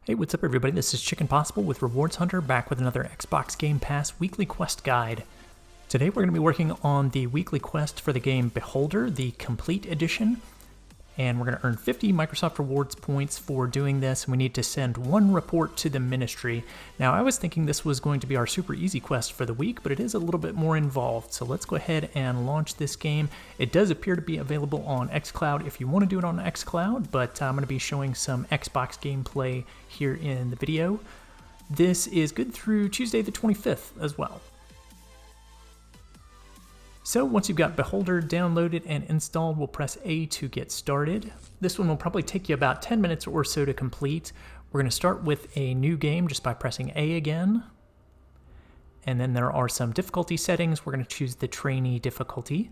Hey, what's up everybody? This is Chicken Possible with Rewards Hunter, back with another Xbox Game Pass weekly quest guide. Today we're going to be working on the weekly quest for the game Beholder, the Complete Edition. And we're going to earn 50 Microsoft Rewards points for doing this, and we need to send one report to the Ministry. Now, I was thinking this was going to be our super easy quest for the week, but it is a little bit more involved. So let's go ahead and launch this game. It does appear to be available on xCloud if you want to do it on xCloud, but I'm going to be showing some Xbox gameplay here in the video. This is good through Tuesday the 25th as well. So once you've got Beholder downloaded and installed, we'll press A to get started. This one will probably take you about 10 minutes or so to complete. We're going to start with a new game just by pressing A again. And then there are some difficulty settings. We're going to choose the trainee difficulty,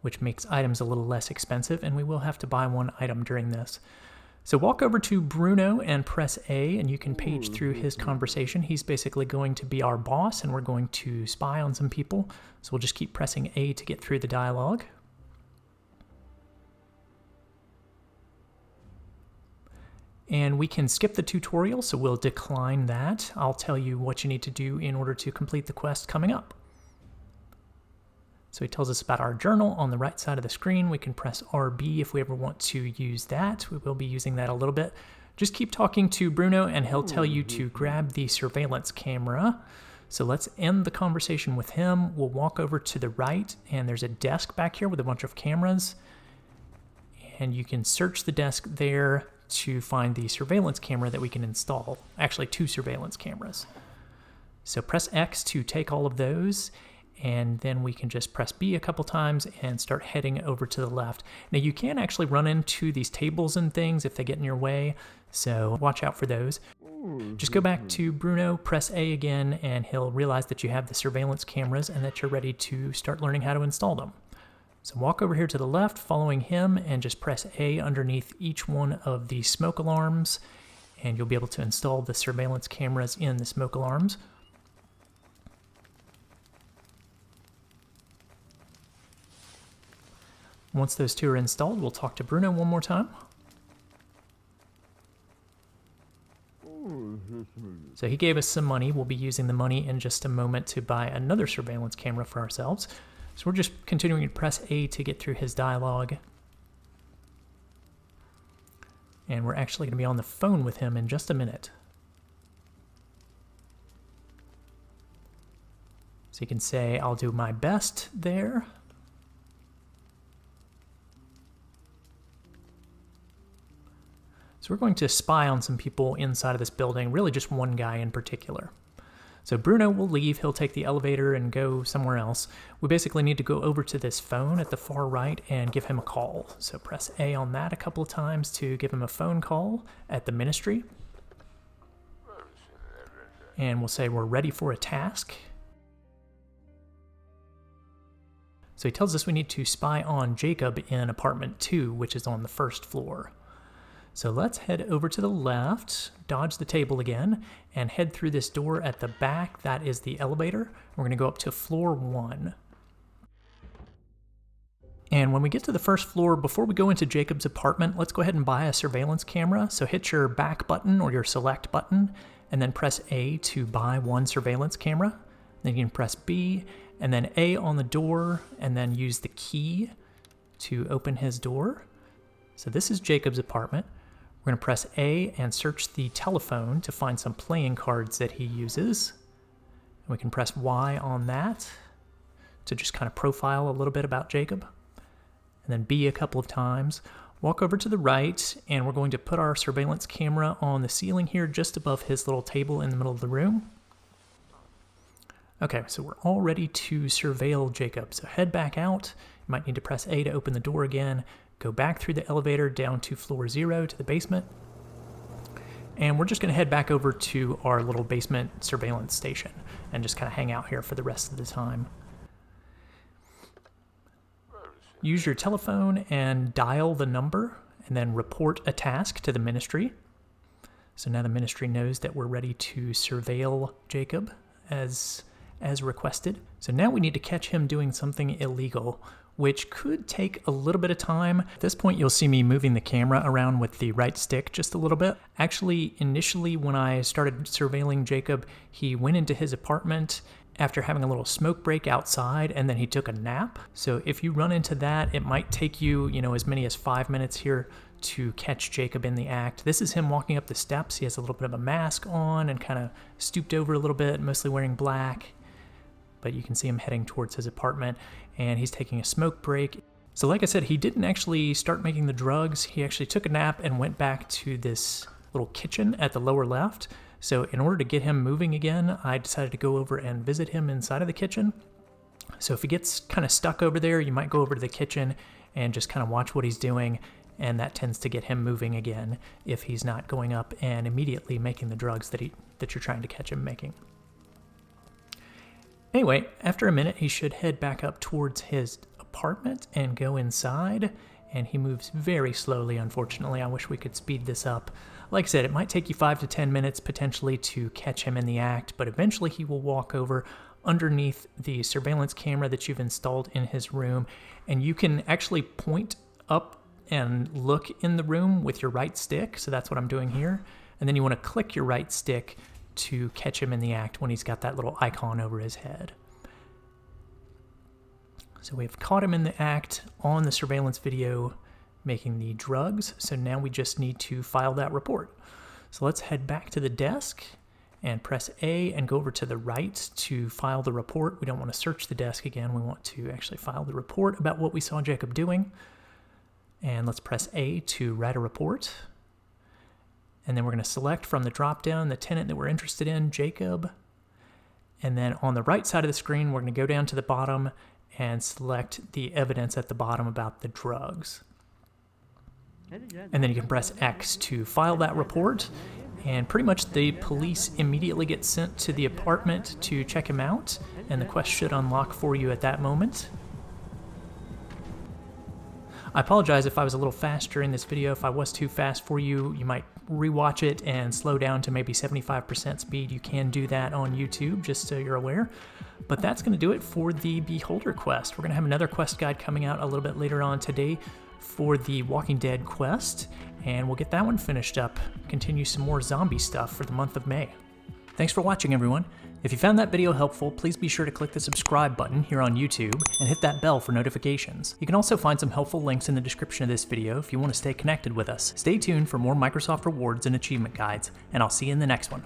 which makes items a little less expensive, and we will have to buy one item during this. So walk over to Bruno and press A, and you can page through his conversation. He's basically going to be our boss, and we're going to spy on some people. So we'll just keep pressing A to get through the dialogue. And we can skip the tutorial, so we'll decline that. I'll tell you what you need to do in order to complete the quest coming up. So he tells us about our journal on the right side of the screen. We can press RB if we ever want to use that. We will be using that a little bit. Just keep talking to Bruno and he'll tell you to grab the surveillance camera. So let's end the conversation with him. We'll walk over to the right and there's a desk back here with a bunch of cameras. And you can search the desk there to find the surveillance camera that we can install. Actually, 2 surveillance cameras. So press X to take all of those. And then we can just press B a couple times and start heading over to the left. Now you can actually run into these tables and things if they get in your way, so watch out for those. Just go back to Bruno, press A again, and he'll realize that you have the surveillance cameras and that you're ready to start learning how to install them. So walk over here to the left, following him, and just press A underneath each one of the smoke alarms, and you'll be able to install the surveillance cameras in the smoke alarms. Once those 2 are installed, we'll talk to Bruno one more time. So he gave us some money. We'll be using the money in just a moment to buy another surveillance camera for ourselves. So we're just continuing to press A to get through his dialogue. And we're actually going to be on the phone with him in just a minute. So you can say, I'll do my best there. So we're going to spy on some people inside of this building, really just one guy in particular. So Bruno will leave, he'll take the elevator and go somewhere else. We basically need to go over to this phone at the far right and give him a call. So press A on that a couple of times to give him a phone call at the Ministry. And we'll say we're ready for a task. So he tells us we need to spy on Jacob in apartment 2, which is on the 1st floor. So let's head over to the left, dodge the table again, and head through this door at the back. That is the elevator. We're going to go up to floor 1. And when we get to the 1st floor, before we go into Jacob's apartment, let's go ahead and buy a surveillance camera. So hit your back button or your select button, and then press A to buy 1 surveillance camera. Then you can press B, and then A on the door, and then use the key to open his door. So this is Jacob's apartment. We're going to press A and search the telephone to find some playing cards that he uses. And we can press Y on that to just kind of profile a little bit about Jacob. And then B a couple of times. Walk over to the right, and we're going to put our surveillance camera on the ceiling here just above his little table in the middle of the room. Okay, so we're all ready to surveil Jacob. So head back out. You might need to press A to open the door again. Go back through the elevator down to floor 0 to the basement. And we're just going to head back over to our little basement surveillance station and just kind of hang out here for the rest of the time. Use your telephone and dial the number and then report a task to the Ministry. So now the Ministry knows that we're ready to surveil Jacob as requested. So now we need to catch him doing something illegal. which could take a little bit of time. At this point, you'll see me moving the camera around with the right stick just a little bit. Actually, initially when I started surveilling Jacob, he went into his apartment after having a little smoke break outside, and then he took a nap. So if you run into that, it might take you, as many as 5 minutes here to catch Jacob in the act. This is him walking up the steps. He has a little bit of a mask on and kind of stooped over a little bit, mostly wearing black. But you can see him heading towards his apartment, and he's taking a smoke break. So like I said, he didn't actually start making the drugs. He actually took a nap and went back to this little kitchen at the lower left. So in order to get him moving again, I decided to go over and visit him inside of the kitchen. So if he gets kind of stuck over there, you might go over to the kitchen and just kind of watch what he's doing, and that tends to get him moving again if he's not going up and immediately making the drugs that you're trying to catch him making. Anyway, after a minute, he should head back up towards his apartment and go inside, and he moves very slowly, unfortunately. I wish we could speed this up. Like I said, it might take you 5 to 10 minutes potentially to catch him in the act, but eventually he will walk over underneath the surveillance camera that you've installed in his room, and you can actually point up and look in the room with your right stick, so that's what I'm doing here, and then you want to click your right stick to catch him in the act when he's got that little icon over his head. So we've caught him in the act on the surveillance video making the drugs, so now we just need to file that report. So let's head back to the desk and press A and go over to the right to file the report. We don't want to search the desk again. We want to actually file the report about what we saw Jacob doing. And let's press A to write a report. And then we're going to select from the drop-down the tenant that we're interested in, Jacob. And then on the right side of the screen, we're going to go down to the bottom and select the evidence at the bottom about the drugs. And then you can press X to file that report. And pretty much the police immediately get sent to the apartment to check him out. And the quest should unlock for you at that moment. I apologize if I was a little fast during this video. If I was too fast for you, you might rewatch it and slow down to maybe 75% speed. You can do that on YouTube, just so you're aware. But that's going to do it for the Beholder quest. We're going to have another quest guide coming out a little bit later on today for the Walking Dead quest, and we'll get that one finished up, continue some more zombie stuff for the month of May. Thanks for watching, everyone. If you found that video helpful, please be sure to click the subscribe button here on YouTube and hit that bell for notifications. You can also find some helpful links in the description of this video if you want to stay connected with us. Stay tuned for more Microsoft rewards and achievement guides, and I'll see you in the next one.